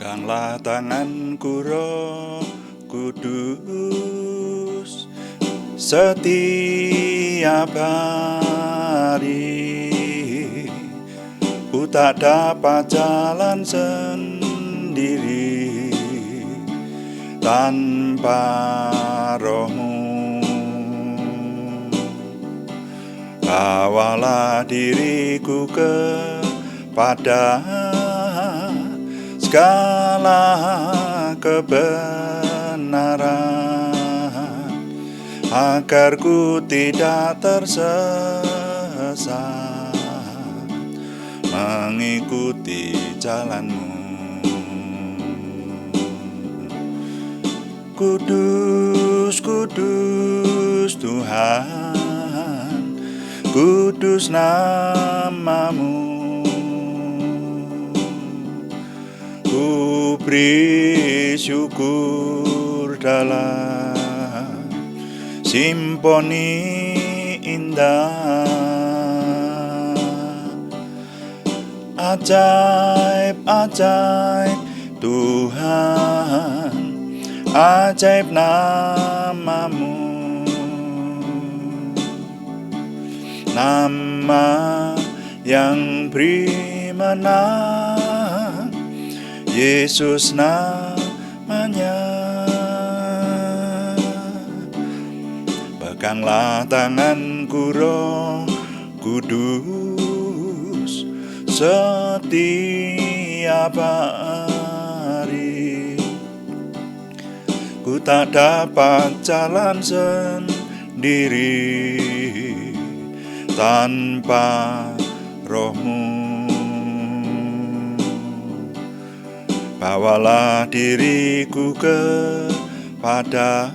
Peganglah tanganku Roh Kudus setiap hari. Ku tak dapat jalan sendiri tanpa Roh-Mu. Bawalah diriku kepada segala kebenaran, agar ku tidak tersesat mengikuti jalan-Mu. Kudus, kudus Tuhan, kudus nama-Mu. Ku beri syukur dalam simfoni indah. Ajaib-ajaib Tuhan, ajaib nama-Mu. Nama yang beri menang, Yesus namanya. Peganglah tanganku Roh Kudus setiap hari. Ku tak dapat jalan sendiri tanpa Roh-Mu. Bawalah diriku kepada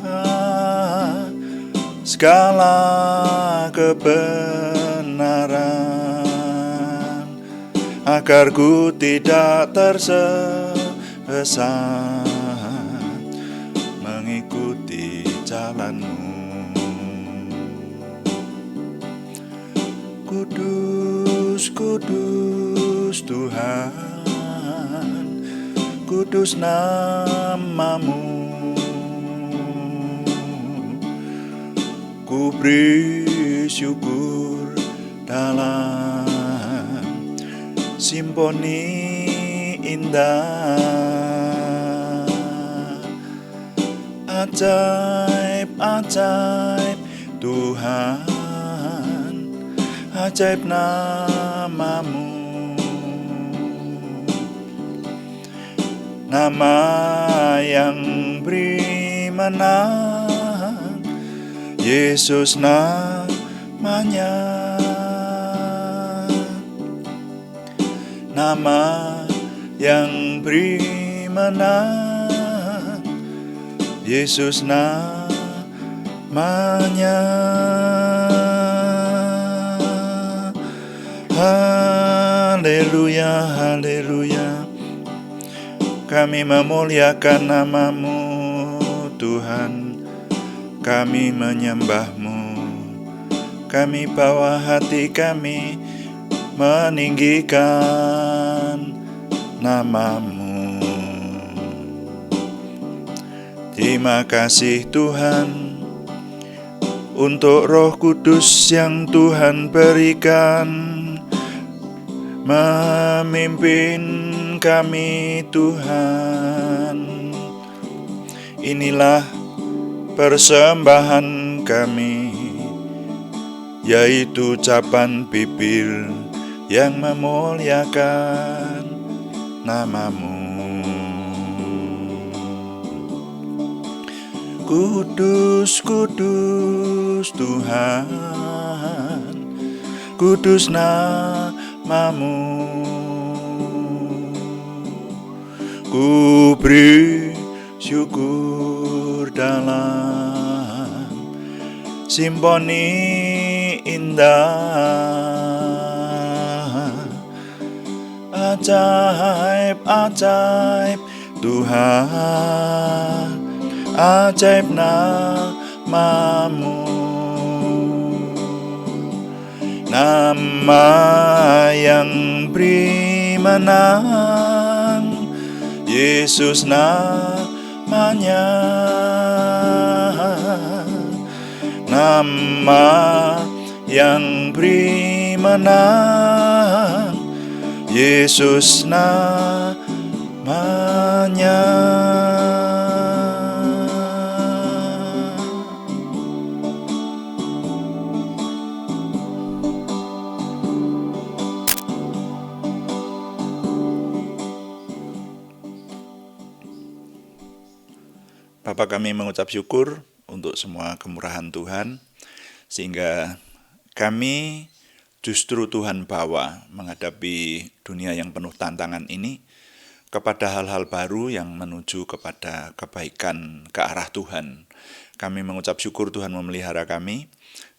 segala kebenaran, agar ku tidak tersesat mengikuti jalan-Mu. Kudus, kudus Tuhan, kudus nama-Mu. Ku beri syukur dalam simfoni indah. Ajaib-ajaib Tuhan, ajaib nama-Mu. Nama yang beri menang, Yesus namanya. Nama yang beri menang, Yesus namanya. Haleluya, haleluya. Kami memuliakan nama-Mu Tuhan, kami menyembah-Mu. Kami bawa hati kami meninggikan nama-Mu. Terima kasih Tuhan untuk Roh Kudus yang Tuhan berikan, memimpin kami Tuhan. Inilah persembahan kami, yaitu ucapan bibir yang memuliakan nama-Mu. Kudus, kudus Tuhan, kudus nama-Mu. Ku beri syukur dalam simfoni indah. Ajaib-ajaib Tuhan, ajaib nama-Mu. Nama yang beri menang, Yesus namanya, nama yang beri menang, Yesus namanya. Bapa, kami mengucap syukur untuk semua kemurahan Tuhan, sehingga kami justru Tuhan bawa menghadapi dunia yang penuh tantangan ini kepada hal-hal baru yang menuju kepada kebaikan ke arah Tuhan. Kami mengucap syukur Tuhan memelihara kami,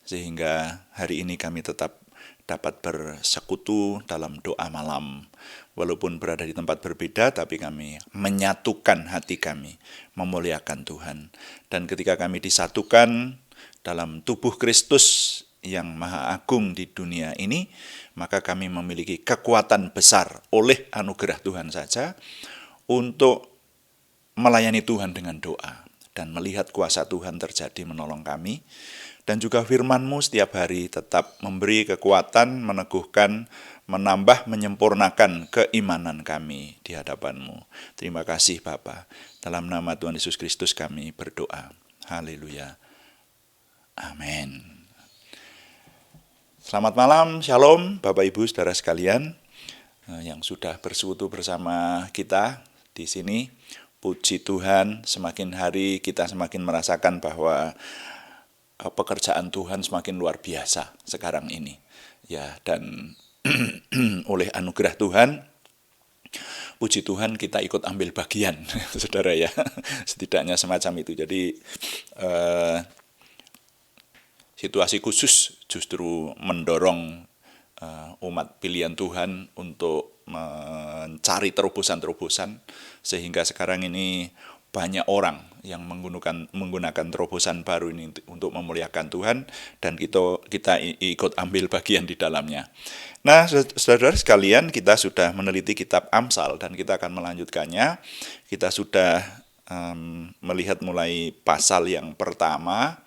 sehingga hari ini kami tetap dapat bersekutu dalam doa malam. Walaupun berada di tempat berbeda, tapi kami menyatukan hati kami, memuliakan Tuhan. Dan ketika kami disatukan dalam tubuh Kristus yang maha agung di dunia ini, maka kami memiliki kekuatan besar oleh anugerah Tuhan saja untuk melayani Tuhan dengan doa dan melihat kuasa Tuhan terjadi menolong kami. Dan juga firman-Mu setiap hari tetap memberi kekuatan, meneguhkan, menambah, menyempurnakan keimanan kami di hadapan-Mu. Terima kasih Bapa. Dalam nama Tuhan Yesus Kristus kami berdoa. Haleluya. Amin. Selamat malam, Shalom Bapak Ibu Saudara sekalian yang sudah bersekutu bersama kita di sini. Puji Tuhan, semakin hari kita semakin merasakan bahwa pekerjaan Tuhan semakin luar biasa sekarang ini. Ya, dan oleh anugerah Tuhan, puji Tuhan kita ikut ambil bagian, saudara ya. Setidaknya semacam itu. Jadi situasi khusus justru mendorong umat pilihan Tuhan untuk mencari terobosan-terobosan, sehingga sekarang ini banyak orang yang menggunakan terobosan baru ini untuk memuliakan Tuhan, dan kita ikut ambil bagian di dalamnya. Nah, saudara sekalian, kita sudah meneliti kitab Amsal dan kita akan melanjutkannya. Kita sudah melihat mulai pasal yang pertama,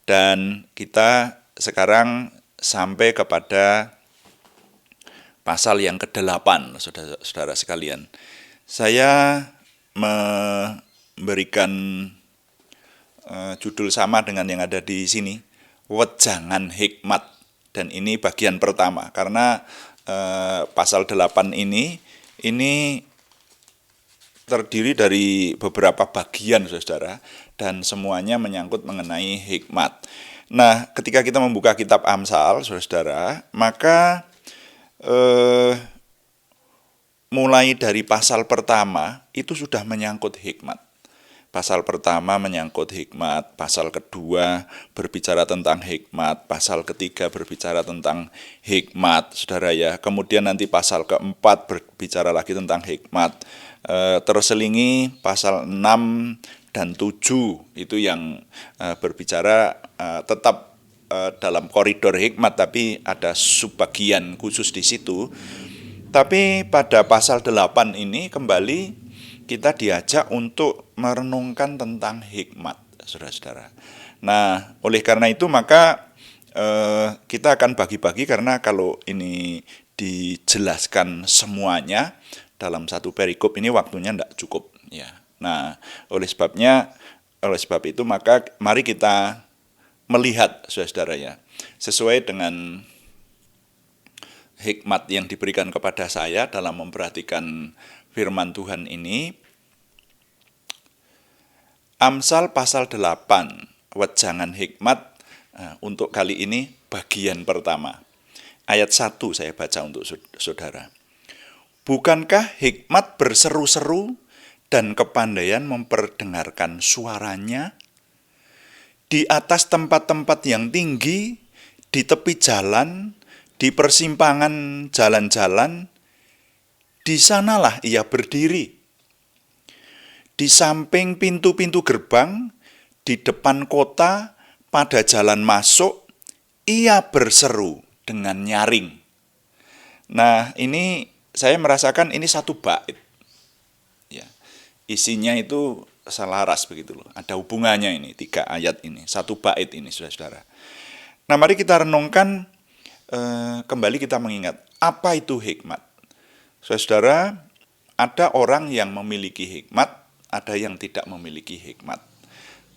dan kita sekarang sampai kepada pasal yang ke-8, saudara sekalian. Saya memberikan judul sama dengan yang ada di sini, Wejangan Hikmat. Dan ini bagian pertama, karena pasal 8 ini terdiri dari beberapa bagian, saudara, dan semuanya menyangkut mengenai hikmat. Nah, ketika kita membuka kitab Amsal, saudara, maka mulai dari pasal pertama itu sudah menyangkut hikmat. Pasal pertama menyangkut hikmat, pasal kedua berbicara tentang hikmat, pasal ketiga berbicara tentang hikmat, saudara ya. Kemudian nanti pasal keempat berbicara lagi tentang hikmat. Terselingi pasal 6 dan 7 itu yang berbicara tetap dalam koridor hikmat, tapi ada subbagian khusus di situ. Tapi pada pasal 8 ini kembali kita diajak untuk merenungkan tentang hikmat, saudara-saudara. Nah, oleh karena itu maka kita akan bagi-bagi, karena kalau ini dijelaskan semuanya dalam satu perikop ini waktunya tidak cukup. Ya. Nah, oleh sebab itu maka mari kita melihat, saudara-saudara ya, sesuai dengan hikmat yang diberikan kepada saya dalam memperhatikan firman Tuhan ini. Amsal pasal 8, Wejangan Hikmat, untuk kali ini bagian pertama. Ayat 1 saya baca untuk saudara. Bukankah hikmat berseru-seru dan kepandaian memperdengarkan suaranya? Di atas tempat-tempat yang tinggi, di tepi jalan, di persimpangan jalan-jalan, di sanalah ia berdiri. Di samping pintu-pintu gerbang, di depan kota, pada jalan masuk, ia berseru dengan nyaring. Nah, ini saya merasakan ini satu bait. Ya. isinya itu selaras begitu loh. Ada hubungannya ini, 3 ayat ini, 1 bait ini, saudara-saudara. Nah, mari kita renungkan, kembali kita mengingat, apa itu hikmat? Saudara-saudara, ada orang yang memiliki hikmat, ada yang tidak memiliki hikmat.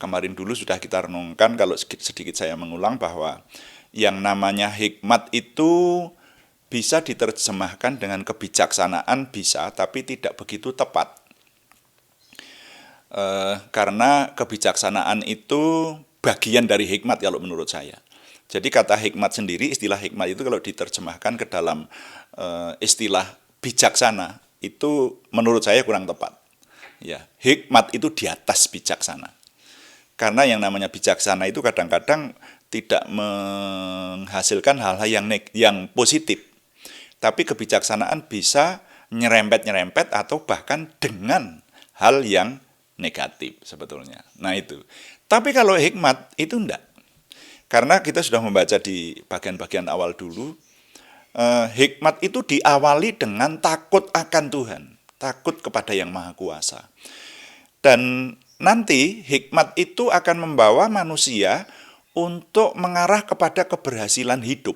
Kemarin dulu sudah kita renungkan, kalau sedikit saya mengulang, bahwa yang namanya hikmat itu bisa diterjemahkan dengan kebijaksanaan, bisa, tapi tidak begitu tepat. Karena kebijaksanaan itu bagian dari hikmat kalau menurut saya. Jadi kata hikmat sendiri, istilah hikmat itu kalau diterjemahkan ke dalam istilah bijaksana, itu menurut saya kurang tepat. Ya, hikmat itu di atas bijaksana. Karena yang namanya bijaksana itu kadang-kadang tidak menghasilkan hal-hal yang positif. Tapi kebijaksanaan bisa nyerempet-nyerempet atau bahkan dengan hal yang negatif sebetulnya. Nah itu. Tapi kalau hikmat itu enggak. Karena kita sudah membaca di bagian-bagian awal dulu, hikmat itu diawali dengan takut akan Tuhan, takut kepada Yang Maha Kuasa. Dan nanti hikmat itu akan membawa manusia untuk mengarah kepada keberhasilan hidup.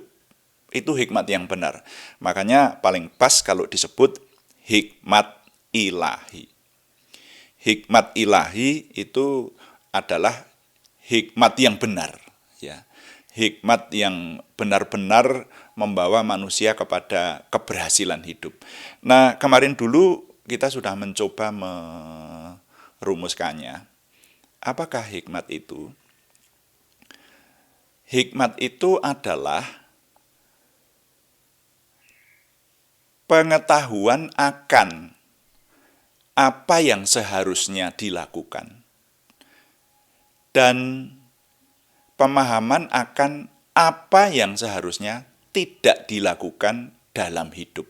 Itu hikmat yang benar. Makanya paling pas kalau disebut hikmat ilahi. Hikmat ilahi itu adalah hikmat yang benar, ya. Hikmat yang benar-benar membawa manusia kepada keberhasilan hidup. Nah, kemarin dulu kita sudah mencoba merumuskannya. Apakah hikmat itu? Hikmat itu adalah pengetahuan akan apa yang seharusnya dilakukan dan pemahaman akan apa yang seharusnya tidak dilakukan dalam hidup.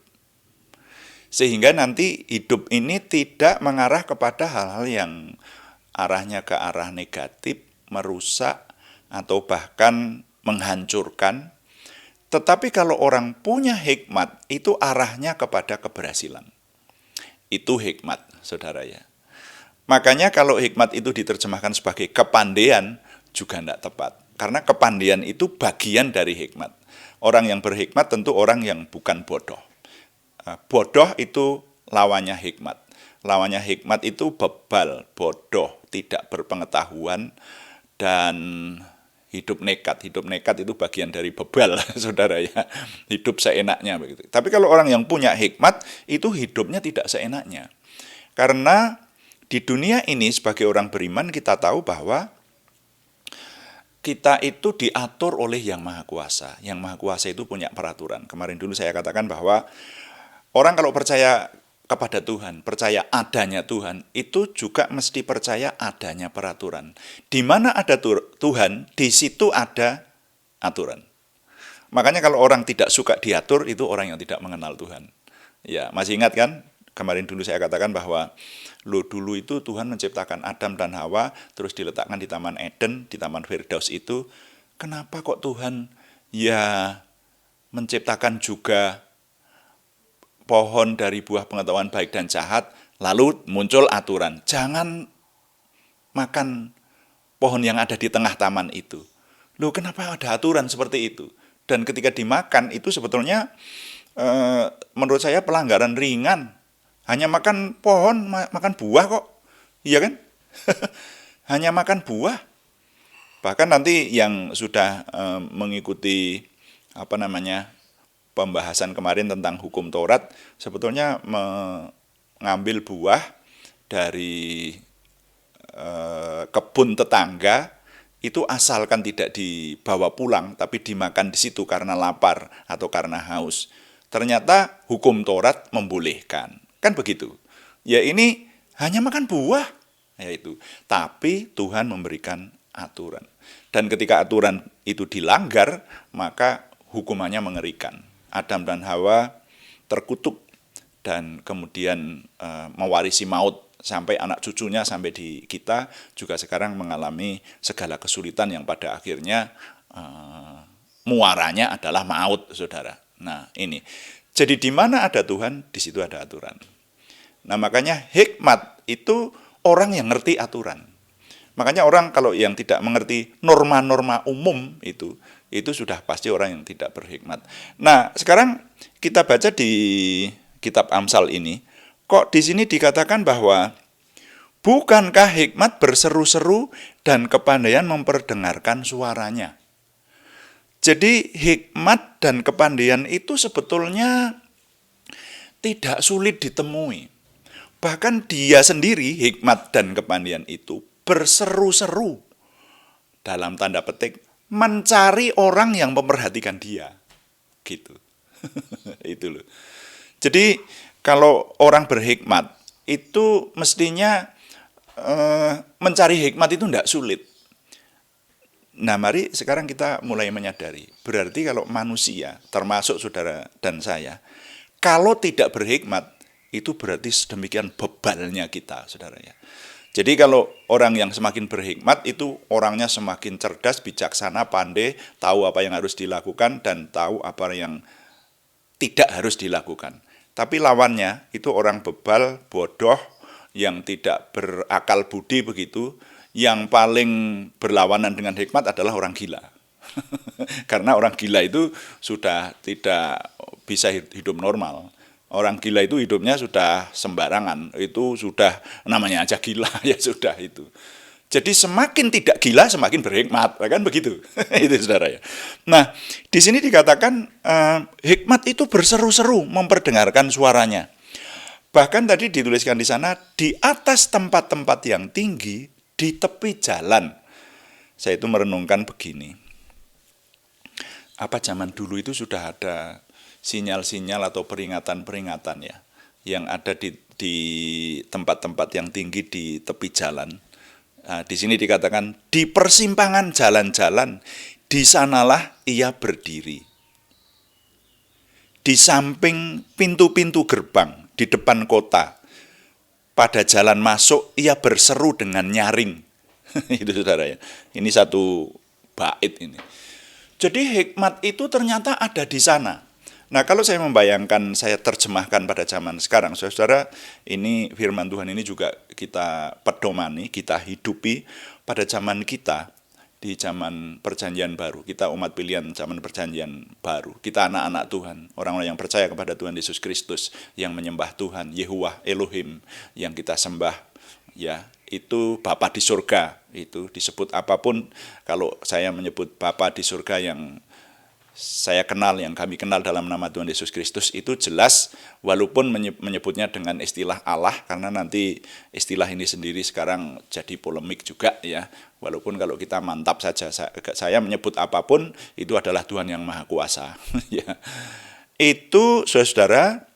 Sehingga nanti hidup ini tidak mengarah kepada hal-hal yang arahnya ke arah negatif, merusak, atau bahkan menghancurkan. Tetapi kalau orang punya hikmat, itu arahnya kepada keberhasilan. Itu hikmat, saudara ya. Makanya kalau hikmat itu diterjemahkan sebagai kepandaian, juga tidak tepat. Karena kepandaian itu bagian dari hikmat. Orang yang berhikmat tentu orang yang bukan bodoh. Bodoh itu lawannya hikmat. Lawannya hikmat itu bebal, bodoh, tidak berpengetahuan, dan hidup nekat. Hidup nekat itu bagian dari bebal, saudara ya. Hidup seenaknya begitu. Tapi kalau orang yang punya hikmat, itu hidupnya tidak seenaknya. Karena di dunia ini sebagai orang beriman kita tahu bahwa kita itu diatur oleh Yang Maha Kuasa. Yang Maha Kuasa itu punya peraturan. Kemarin dulu saya katakan bahwa orang kalau percaya kepada Tuhan, percaya adanya Tuhan, itu juga mesti percaya adanya peraturan. Di mana ada Tuhan, di situ ada aturan. Makanya kalau orang tidak suka diatur, itu orang yang tidak mengenal Tuhan. Ya, masih ingat kan? Kemarin dulu saya katakan bahwa dulu itu Tuhan menciptakan Adam dan Hawa, terus diletakkan di Taman Eden, di Taman Firdaus itu. Kenapa kok Tuhan ya menciptakan juga pohon dari buah pengetahuan baik dan jahat, lalu muncul aturan, jangan makan pohon yang ada di tengah taman itu. Loh, kenapa ada aturan seperti itu? Dan ketika dimakan itu sebetulnya menurut saya pelanggaran ringan. Hanya makan pohon, makan buah kok. Iya kan? Hanya makan buah. Bahkan nanti yang sudah mengikuti pembahasan kemarin tentang hukum Taurat, sebetulnya mengambil buah dari kebun tetangga itu asalkan tidak dibawa pulang, tapi dimakan di situ karena lapar atau karena haus. Ternyata hukum Taurat membolehkan. Kan begitu. Ya ini hanya makan buah. Ya itu. Tapi Tuhan memberikan aturan. Dan ketika aturan itu dilanggar, maka hukumannya mengerikan. Adam dan Hawa terkutuk dan kemudian mewarisi maut sampai anak cucunya, sampai di kita juga sekarang mengalami segala kesulitan yang pada akhirnya muaranya adalah maut, saudara. Nah ini, jadi di mana ada Tuhan, di situ ada aturan. Nah, makanya hikmat itu orang yang ngerti aturan. Makanya orang kalau yang tidak mengerti norma-norma umum itu sudah pasti orang yang tidak berhikmat. Nah, sekarang kita baca di kitab Amsal ini, kok di sini dikatakan bahwa bukankah hikmat berseru-seru dan kepandaian memperdengarkan suaranya. Jadi hikmat dan kepandaian itu sebetulnya tidak sulit ditemui. Bahkan dia sendiri, hikmat dan kepandaian itu berseru-seru dalam tanda petik mencari orang yang memperhatikan dia. Gitu. Itu loh. Jadi kalau orang berhikmat itu mestinya mencari hikmat itu tidak sulit. Nah, mari sekarang kita mulai menyadari. Berarti kalau manusia, termasuk saudara dan saya, kalau tidak berhikmat, itu berarti sedemikian bebalnya kita, saudara ya. Jadi kalau orang yang semakin berhikmat itu orangnya semakin cerdas, bijaksana, pandai, tahu apa yang harus dilakukan dan tahu apa yang tidak harus dilakukan. Tapi lawannya itu orang bebal, bodoh, yang tidak berakal budi begitu, yang paling berlawanan dengan hikmat adalah orang gila. Karena orang gila itu sudah tidak bisa hidup normal. Orang gila itu hidupnya sudah sembarangan, itu sudah namanya aja gila, ya sudah itu. Jadi semakin tidak gila, semakin berhikmat, kan begitu. Itu saudara ya. Nah, di sini dikatakan hikmat itu berseru-seru memperdengarkan suaranya. Bahkan tadi dituliskan di sana, di atas tempat-tempat yang tinggi, di tepi jalan. Saya itu merenungkan begini. Apa zaman dulu itu sudah ada sinyal-sinyal atau peringatan-peringatan ya yang ada di tempat-tempat yang tinggi di tepi jalan. Nah, di sini dikatakan di persimpangan jalan-jalan, di sanalah ia berdiri. Di samping pintu-pintu gerbang di depan kota, pada jalan masuk ia berseru dengan nyaring. Itu saudara ya. Ini satu bait ini. Jadi hikmat itu ternyata ada di sana. Nah, kalau saya membayangkan, saya terjemahkan pada zaman sekarang, saudara, ini firman Tuhan ini juga kita pedomani, kita hidupi pada zaman kita, di zaman perjanjian baru. Kita umat pilihan zaman perjanjian baru. Kita anak-anak Tuhan, orang-orang yang percaya kepada Tuhan Yesus Kristus, yang menyembah Tuhan, Yehuwah, Elohim, yang kita sembah, ya, itu Bapa di surga, itu disebut apapun. Kalau saya menyebut Bapa di surga yang saya kenal, yang kami kenal dalam nama Tuhan Yesus Kristus, itu jelas, walaupun menyebutnya dengan istilah Allah, karena nanti istilah ini sendiri sekarang jadi polemik juga ya, walaupun kalau kita mantap saja, saya menyebut apapun, itu adalah Tuhan yang Maha Kuasa. Ya. Itu saudara,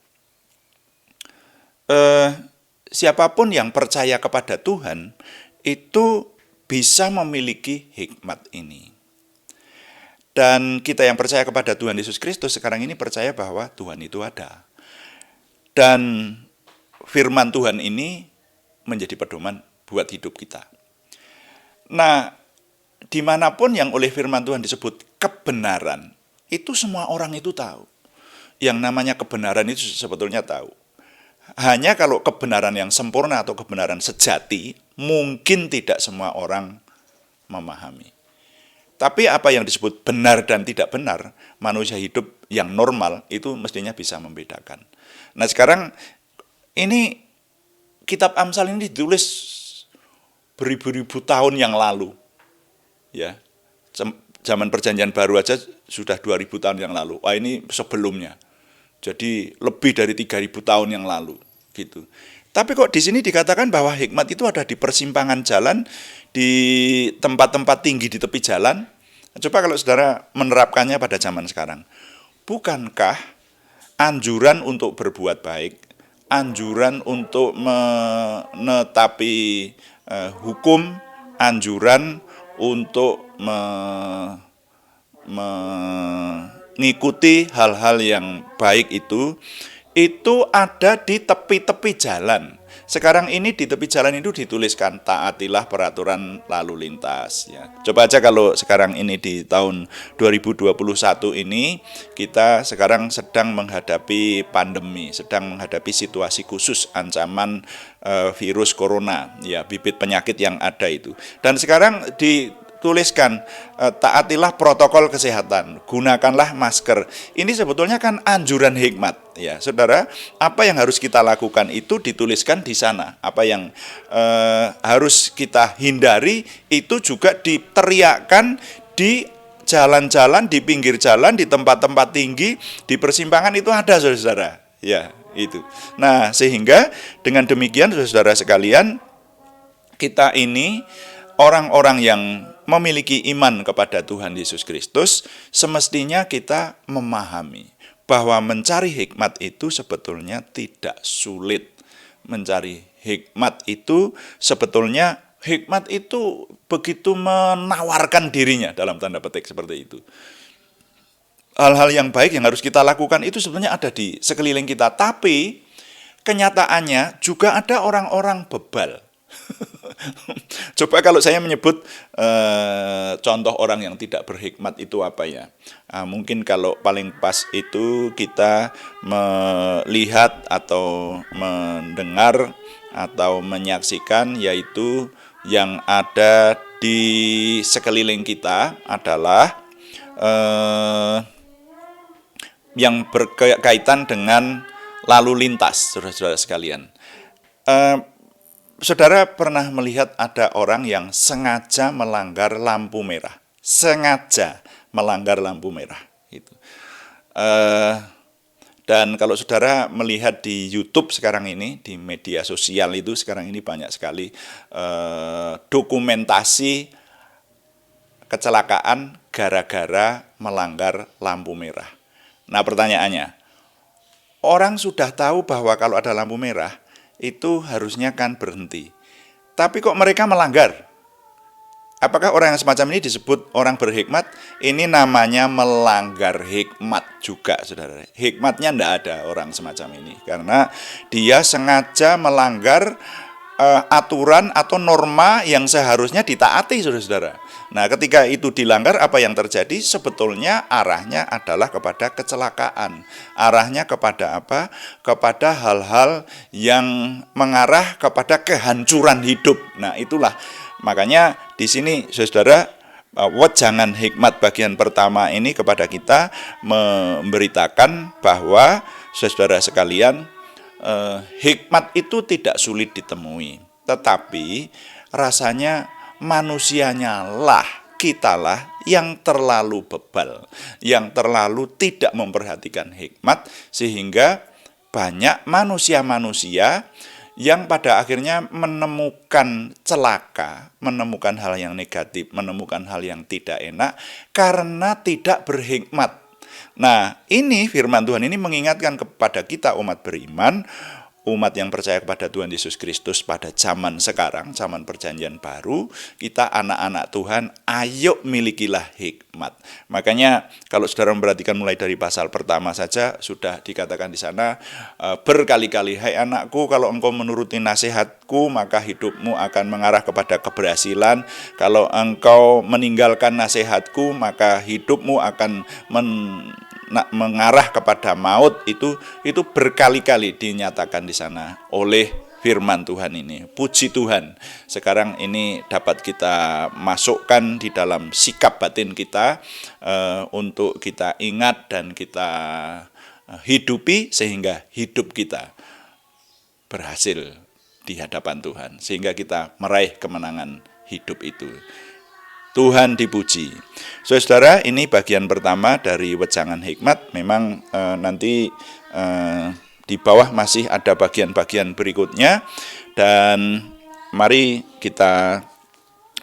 siapapun yang percaya kepada Tuhan, itu bisa memiliki hikmat ini. Dan kita yang percaya kepada Tuhan Yesus Kristus sekarang ini percaya bahwa Tuhan itu ada. Dan firman Tuhan ini menjadi pedoman buat hidup kita. Nah, dimanapun yang oleh firman Tuhan disebut kebenaran, itu semua orang itu tahu. Yang namanya kebenaran itu sebetulnya tahu. Hanya kalau kebenaran yang sempurna atau kebenaran sejati, mungkin tidak semua orang memahami. Tapi apa yang disebut benar dan tidak benar, manusia hidup yang normal itu mestinya bisa membedakan. Nah, sekarang ini kitab Amsal ini ditulis beribu-ribu tahun yang lalu. Ya. Zaman perjanjian baru aja sudah 2000 tahun yang lalu. Wah, ini sebelumnya. Jadi lebih dari 3000 tahun yang lalu, gitu. Tapi kok di sini dikatakan bahwa hikmat itu ada di persimpangan jalan, di tempat-tempat tinggi di tepi jalan. Coba kalau saudara menerapkannya pada zaman sekarang. Bukankah anjuran untuk berbuat baik, anjuran untuk menetapi hukum, anjuran untuk mengikuti hal-hal yang baik itu ada di tepi-tepi jalan. sekarang ini di tepi jalan itu dituliskan taatilah peraturan lalu lintas ya. Coba aja kalau sekarang ini di tahun 2021 ini kita sekarang sedang menghadapi pandemi, sedang menghadapi situasi khusus ancaman virus corona ya, bibit penyakit yang ada itu. Dan sekarang dituliskan taatilah protokol kesehatan, gunakanlah masker. Ini sebetulnya kan anjuran hikmat ya, Saudara. Apa yang harus kita lakukan itu dituliskan di sana. Apa yang harus kita hindari itu juga diteriakkan di jalan-jalan, di pinggir jalan, di tempat-tempat tinggi, di persimpangan itu ada, Saudara. Ya, itu. Nah, sehingga dengan demikian saudara sekalian, kita ini orang-orang yang memiliki iman kepada Tuhan Yesus Kristus, semestinya kita memahami bahwa mencari hikmat itu sebetulnya tidak sulit. Mencari hikmat itu sebetulnya, hikmat itu begitu menawarkan dirinya, dalam tanda petik seperti itu. Hal-hal yang baik yang harus kita lakukan itu sebetulnya ada di sekeliling kita. Tapi kenyataannya juga ada orang-orang bebal. Coba kalau saya menyebut contoh orang yang tidak berhikmat itu apa ya? Mungkin kalau paling pas itu kita melihat atau mendengar atau menyaksikan, yaitu yang ada di sekeliling kita adalah yang berkaitan dengan lalu lintas, saudara-saudara sekalian. Saudara pernah melihat ada orang yang sengaja melanggar lampu merah, sengaja melanggar lampu merah. Gitu. Dan kalau saudara melihat di YouTube sekarang ini, di media sosial itu sekarang ini banyak sekali dokumentasi kecelakaan gara-gara melanggar lampu merah. Nah, pertanyaannya, orang sudah tahu bahwa kalau ada lampu merah itu harusnya kan berhenti, tapi kok mereka melanggar? Apakah orang yang semacam ini disebut orang berhikmat? Ini namanya melanggar hikmat juga, saudara. Hikmatnya tidak ada orang semacam ini, karena dia sengaja melanggar aturan atau norma yang seharusnya ditaati, saudara-saudara. Nah, ketika itu dilanggar, apa yang terjadi? Sebetulnya arahnya adalah kepada kecelakaan. Arahnya kepada apa? Kepada hal-hal yang mengarah kepada kehancuran hidup. Nah, itulah makanya di sini, saudara, wejangan hikmat bagian pertama ini kepada kita memberitakan bahwa, saudara sekalian, hikmat itu tidak sulit ditemui, tetapi rasanya manusianya lah, kitalah yang terlalu bebal, yang terlalu tidak memperhatikan hikmat, sehingga banyak manusia-manusia yang pada akhirnya menemukan celaka, menemukan hal yang negatif, menemukan hal yang tidak enak karena tidak berhikmat. Nah, ini firman Tuhan ini mengingatkan kepada kita umat beriman, umat yang percaya kepada Tuhan Yesus Kristus pada zaman sekarang, zaman perjanjian baru, kita anak-anak Tuhan, ayo milikilah hikmat. Makanya kalau saudara memperhatikan mulai dari pasal pertama saja, sudah dikatakan di sana, berkali-kali, hai anakku, kalau engkau menuruti nasihatku, maka hidupmu akan mengarah kepada keberhasilan. Kalau engkau meninggalkan nasihatku, maka hidupmu akan mengarah kepada maut. Itu berkali-kali dinyatakan di sana oleh firman Tuhan ini. Puji Tuhan, sekarang ini dapat kita masukkan di dalam sikap batin kita untuk kita ingat dan kita hidupi, sehingga hidup kita berhasil di hadapan Tuhan, sehingga kita meraih kemenangan hidup itu. Tuhan dipuji. Saudara, ini bagian pertama dari wejangan hikmat. Memang nanti di bawah masih ada bagian-bagian berikutnya. Dan mari kita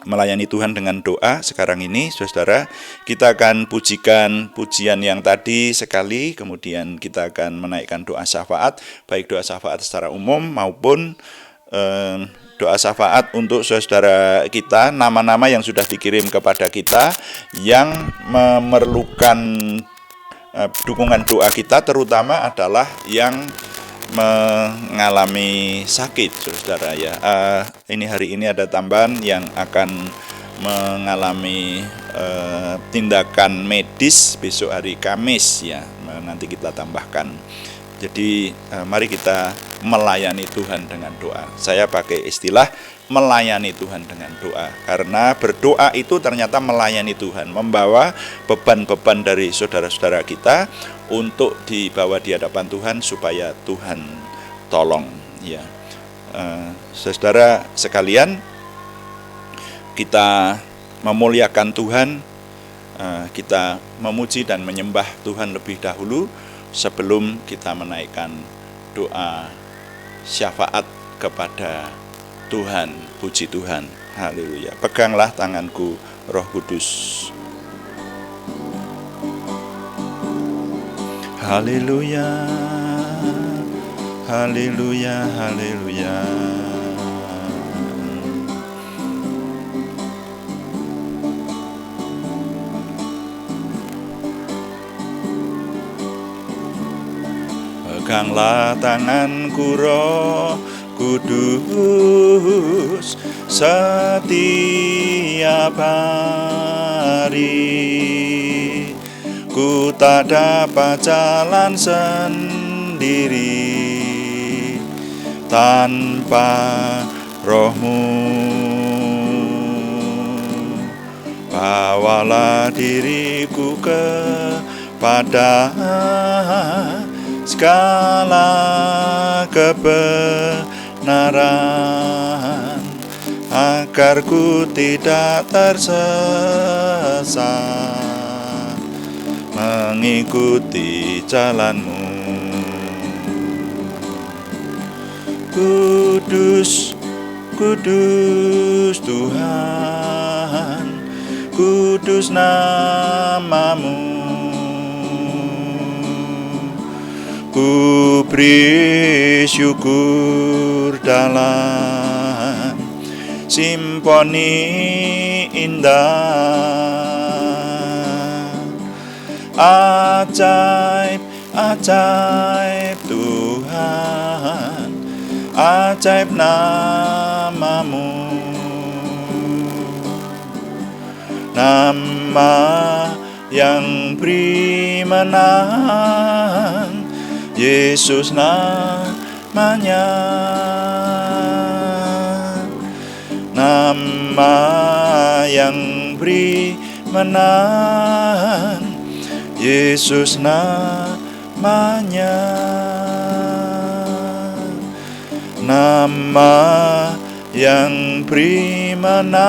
melayani Tuhan dengan doa sekarang ini, saudara. Kita akan pujikan pujian yang tadi sekali, kemudian kita akan menaikkan doa syafaat, baik doa syafaat secara umum maupun doa syafaat untuk saudara kita, nama-nama yang sudah dikirim kepada kita yang memerlukan dukungan doa kita, terutama adalah yang mengalami sakit, saudara ya. Ini hari ini ada tambahan yang akan mengalami tindakan medis besok hari Kamis ya. Nanti kita tambahkan. Jadi mari kita melayani Tuhan dengan doa. Saya pakai istilah melayani Tuhan dengan doa, karena berdoa itu ternyata melayani Tuhan, membawa beban-beban dari saudara-saudara kita untuk dibawa di hadapan Tuhan supaya Tuhan tolong ya. Saudara sekalian, kita memuliakan Tuhan, kita memuji dan menyembah Tuhan lebih dahulu sebelum kita menaikkan doa syafaat kepada Tuhan. Puji Tuhan, haleluya. Peganglah tanganku, Roh Kudus. Haleluya, haleluya, haleluya. Peganglah tanganku, Roh Kudus, setiap hari ku tak dapat jalan sendiri tanpa Roh-Mu. Bawalah diriku kepada segala kebenaran, agar ku tidak tersesat mengikuti jalan-Mu. Kudus, kudus Tuhan, kudus nama-Mu. Ku beri syukur dalam simponi indah. Ajaib, ajaib Tuhan, ajaib nama-Mu. Nama yang beri menang, Yesus namanya. Nama yang beri menang, Yesus namanya. Nama yang beri menang,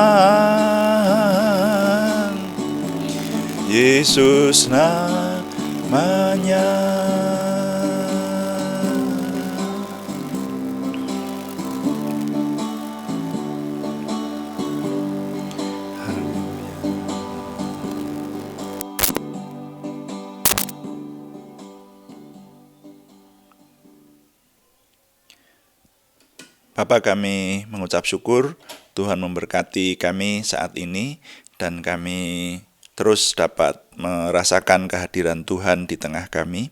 Yesus namanya. Bapa, kami mengucap syukur Tuhan memberkati kami saat ini dan kami terus dapat merasakan kehadiran Tuhan di tengah kami.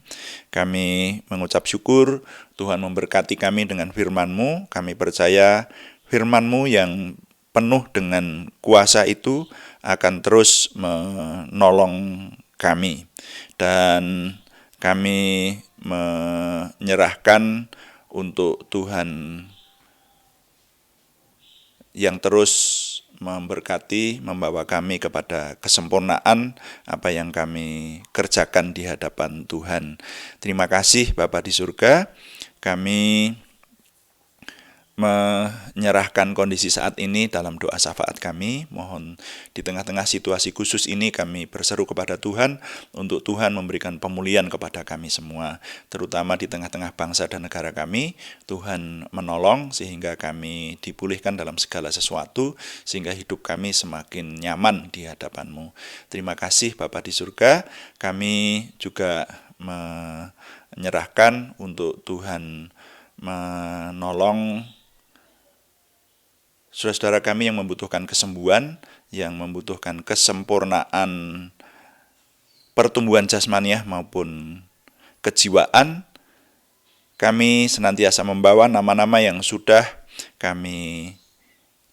Kami mengucap syukur Tuhan memberkati kami dengan firman-Mu. Kami percaya firman-Mu yang penuh dengan kuasa itu akan terus menolong kami. Dan kami menyerahkan untuk Tuhan yang terus memberkati, membawa kami kepada kesempurnaan apa yang kami kerjakan di hadapan Tuhan. Terima kasih Bapa di surga, kami menyerahkan kondisi saat ini dalam doa syafaat kami. Mohon di tengah-tengah situasi khusus ini kami berseru kepada Tuhan untuk Tuhan memberikan pemulihan kepada kami semua, terutama di tengah-tengah bangsa dan negara kami. Tuhan menolong sehingga kami dipulihkan dalam segala sesuatu, sehingga hidup kami semakin nyaman di hadapan-Mu. Terima kasih Bapa di surga. Kami juga menyerahkan untuk Tuhan menolong saudara-saudara kami yang membutuhkan kesembuhan, yang membutuhkan kesempurnaan pertumbuhan jasmaniah maupun kejiwaan, kami senantiasa membawa nama-nama yang sudah kami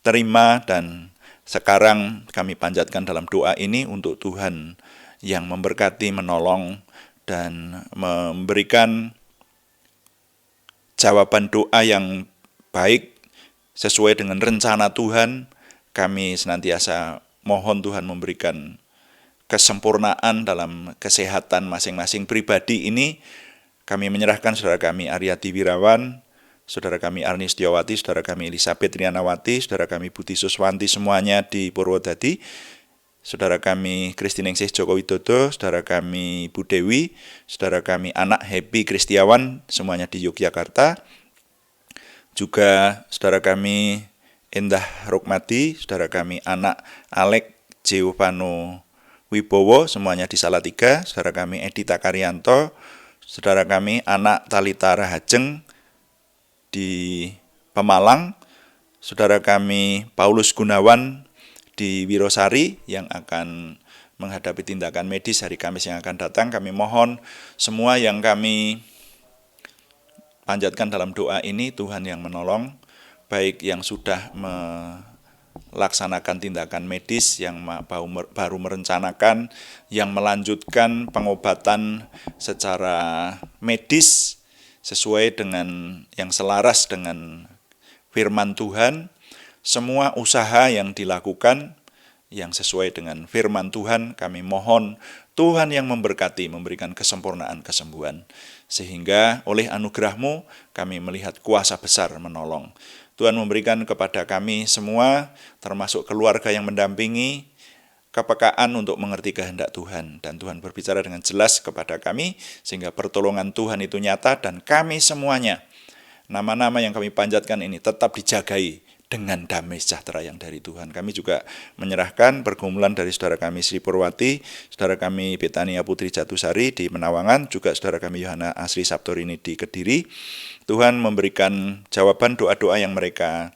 terima dan sekarang kami panjatkan dalam doa ini untuk Tuhan yang memberkati, menolong, dan memberikan jawaban doa yang baik sesuai dengan rencana Tuhan. Kami senantiasa mohon Tuhan memberikan kesempurnaan dalam kesehatan masing-masing pribadi ini. Kami menyerahkan saudara kami Aryati Wirawan, saudara kami Arni Setiawati, saudara kami Elisabeth Rianawati, saudara kami Budi Suswanti semuanya di Purwodadi, saudara kami Kristiningsih Joko Widodo, saudara kami Bu Dewi, saudara kami anak Happy Kristiawan semuanya di Yogyakarta, juga saudara kami Endah Rukmadi, saudara kami anak Alek Jeovano Wibowo semuanya di Salatiga, saudara kami Edita Karyanto, saudara kami anak Talita Rahajeng di Pemalang, saudara kami Paulus Gunawan di Wirosari yang akan menghadapi tindakan medis hari Kamis yang akan datang. Kami mohon semua yang kami panjatkan dalam doa ini Tuhan yang menolong, baik yang sudah melaksanakan tindakan medis, yang baru merencanakan, yang melanjutkan pengobatan secara medis sesuai dengan yang selaras dengan firman Tuhan, semua usaha yang dilakukan yang sesuai dengan firman Tuhan, kami mohon Tuhan yang memberkati, memberikan kesempurnaan kesembuhan. Sehingga oleh anugerah-Mu kami melihat kuasa besar menolong. Tuhan memberikan kepada kami semua, termasuk keluarga yang mendampingi, kepekaan untuk mengerti kehendak Tuhan. Dan Tuhan berbicara dengan jelas kepada kami, sehingga pertolongan Tuhan itu nyata, dan kami semuanya, nama-nama yang kami panjatkan ini tetap dijagai dengan damai sejahtera yang dari Tuhan. Kami juga menyerahkan pergumulan dari saudara kami Sri Purwati, saudara kami Betania Putri Jatusari di Menawangan, juga saudara kami Yohana Asri Sabtorini di Kediri. Tuhan memberikan jawaban doa-doa yang mereka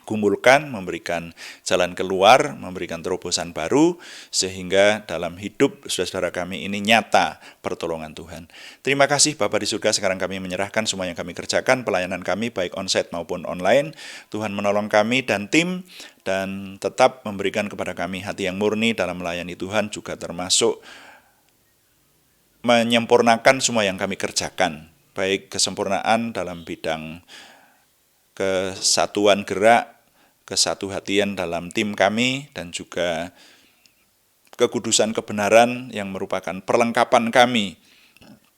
kumpulkan, memberikan jalan keluar, memberikan terobosan baru, sehingga dalam hidup saudara-saudara kami ini nyata pertolongan Tuhan. Terima kasih Bapa di surga, sekarang kami menyerahkan semua yang kami kerjakan, pelayanan kami baik onsite maupun online. Tuhan menolong kami dan tim, dan tetap memberikan kepada kami hati yang murni dalam melayani Tuhan, juga termasuk menyempurnakan semua yang kami kerjakan, baik kesempurnaan dalam bidang kesatuan gerak, kesatu hatian dalam tim kami, dan juga kekudusan kebenaran yang merupakan perlengkapan kami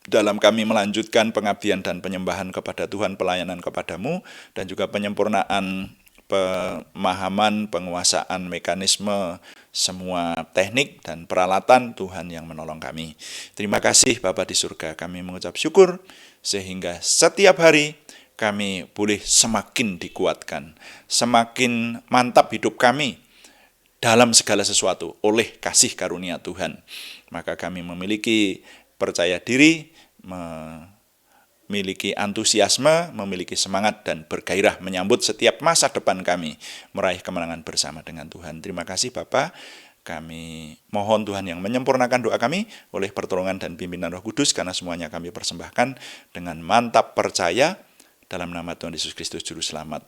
dalam kami melanjutkan pengabdian dan penyembahan kepada Tuhan, pelayanan kepadamu, dan juga penyempurnaan pemahaman, penguasaan mekanisme, semua teknik dan peralatan Tuhan yang menolong kami. Terima kasih Bapa di surga, kami mengucap syukur sehingga setiap hari kami boleh semakin dikuatkan, semakin mantap hidup kami dalam segala sesuatu oleh kasih karunia Tuhan. Maka kami memiliki percaya diri, memiliki antusiasme, memiliki semangat dan bergairah menyambut setiap masa depan kami, meraih kemenangan bersama dengan Tuhan. Terima kasih Bapa. Kami mohon Tuhan yang menyempurnakan doa kami oleh pertolongan dan pimpinan Roh Kudus, karena semuanya kami persembahkan dengan mantap percaya dalam nama Tuhan Yesus Kristus Juru Selamat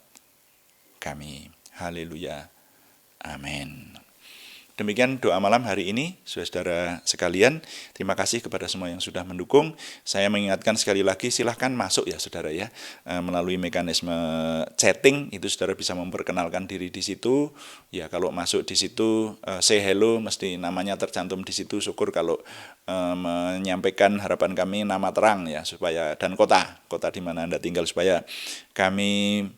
kami. Haleluya. Amin. Demikian doa malam hari ini, saudara sekalian. Terima kasih kepada semua yang sudah mendukung. Saya mengingatkan sekali lagi, silahkan masuk ya saudara ya, melalui mekanisme chatting itu saudara bisa memperkenalkan diri di situ. Ya kalau masuk di situ say hello, mesti namanya tercantum di situ. Syukur kalau menyampaikan harapan kami nama terang ya, supaya dan kota di mana Anda tinggal, supaya kami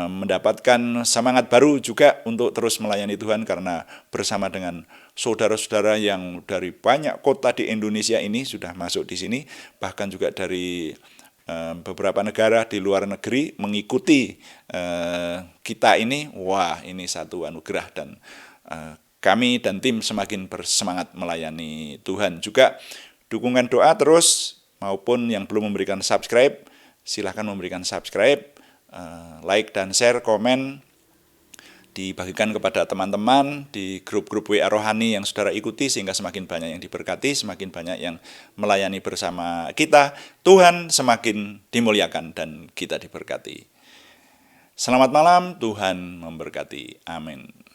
mendapatkan semangat baru juga untuk terus melayani Tuhan, karena bersama dengan saudara-saudara yang dari banyak kota di Indonesia ini sudah masuk di sini, bahkan juga dari beberapa negara di luar negeri mengikuti kita ini. Wah, ini satu anugerah, dan kami dan tim semakin bersemangat melayani Tuhan. Juga dukungan doa terus, maupun yang belum memberikan subscribe, silahkan memberikan subscribe, like dan share, komen, dibagikan kepada teman-teman di grup-grup WA Rohani yang saudara ikuti, sehingga semakin banyak yang diberkati, semakin banyak yang melayani bersama kita, Tuhan semakin dimuliakan dan kita diberkati. Selamat malam, Tuhan memberkati. Amin.